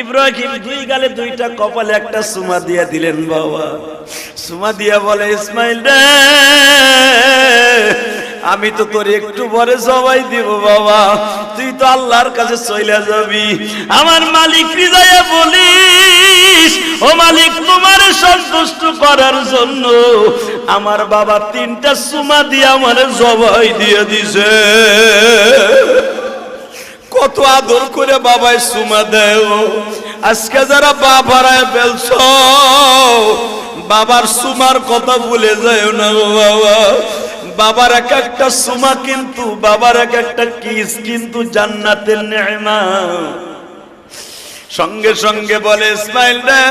ইব্রাহিম দুই গালে দুইটা কপালে একটা সুমা দিয়া দিলেন। বাবা সুমা দিয়া বলে, ইসমাইল রে আমি তো তোর একটু পরে জবাই দিব বাবা, তুই তো আল্লাহর কাছে চলে যাবি। আমার মালিক রিজায়া বলিস, ও মালিক তোমার সন্তুষ্ট করার জন্য আমার বাবা তিনটা সুমা দিয়ে আমার জবাই দিয়ে দিছে। কত আদর করে বাবাই সুমা দেয়। আজকে যারা বাবারায় ফেলছ, বাবার সুমার কথা ভুলে যায় না বাবা। বাবার এক একটা সুমা কিন্তু, বাবার এক একটা কিস কিন্তু জান্নাতের নেয়ামত। সঙ্গে সঙ্গে বলে, ইসমাইল রে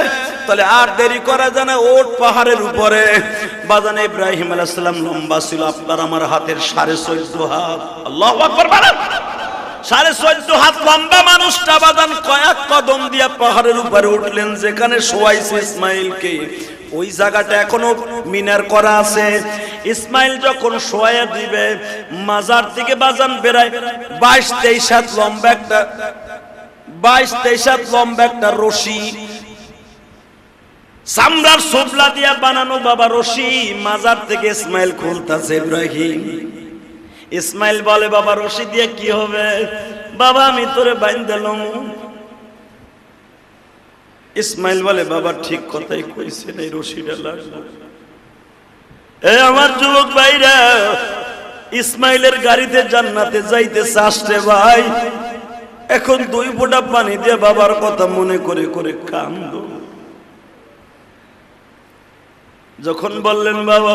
তাহলে আর দেরি করা যায় না, ওঠ পাহাড়ের উপরে। বাজান ইব্রাহিম আলাইহিস সালাম লম্বা ছিল আপনার আমার হাতের 14.5 হাত। আল্লাহু আকবার বলেন। 14.5 হাত লম্বা মানুষটা বাজান কয়েক কদম দিয়ে পাহাড়ের উপরে উঠলেন, যেখানে শোয়াইছে ইসমাইলকে। ওই জায়গাটা এখনো মিনার করা আছে। ইসমাইল যখন শোয়া দিবে, মাজার থেকে বাজান বেরায় 22-23 হাত লম্বা একটা 22-23 হাত লম্বা একটা রশি, চামড়ার সোবলা দিয়া বানানো বাবা রশি, মাজার থেকে ইসমাইল খুলতাছে ইব্রাহিম। ইসমাইল বলে, বাবা রশি দিয়ে কি হবে? বাবা আমি তোরে বাইন্ধালাম। ইসমাইল বলে, বাবা ঠিক কথাই কইছেন, এই রশিটা লাগবে। এই আমার যুবক ভাইরা, ইসমাইলের গাড়িতে জান্নাতে যাইতেছে আসছে ভাই। এখন 2 ফোঁটা পানি দিয়ে বাবার কথা মনে করে করে কান্দ। যখন বললেন, বাবা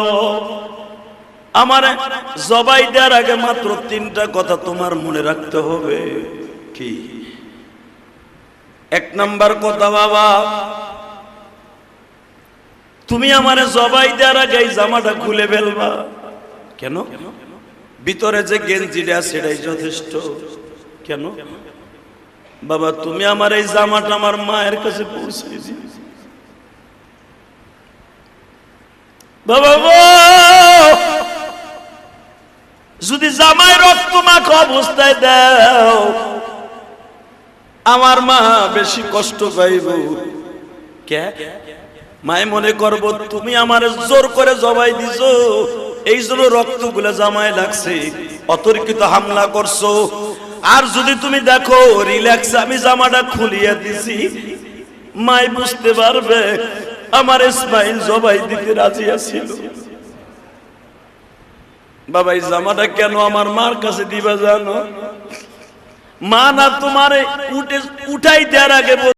আমার জবাই দেওয়ার আগে মাত্র 3টা কথা তোমার মনে রাখতে হবে। কি? 1 নাম্বার কথা, বাবা তুমি আমারে জবাই দেওয়ার আগে এই জামাটা খুলে ফেলবা। কেন? ভিতরে যে গেঞ্জিটা সেটাই যথেষ্ট। কেন? বাবা তুমি আমার এই জামাটা আমার মায়ের কাছে পৌঁছে দিও। বাবা যদি জামাই রক্ত মাখা অবস্থায় দাও, আমার মা বেশি কষ্ট পাইব। কে? মায় মনে করব তুমি আমার জোর করে জবাই দিছো, এই জন্য রক্তগুলো জামায় লাগছে, অতর্কিত হামলা করছো। আর যদি তুমি দেখো রিল্যাক্স আমি জামাটা খুলিয়ে দিছি, মায় বুঝতে পারবে আমার ইসমাইল জবাই দিতে রাজি আছিল। বাবা এই জামাটা কেন আমার মার কাছে দিবা জানো? মা না তোমারে উঠাই দেওয়ার আগে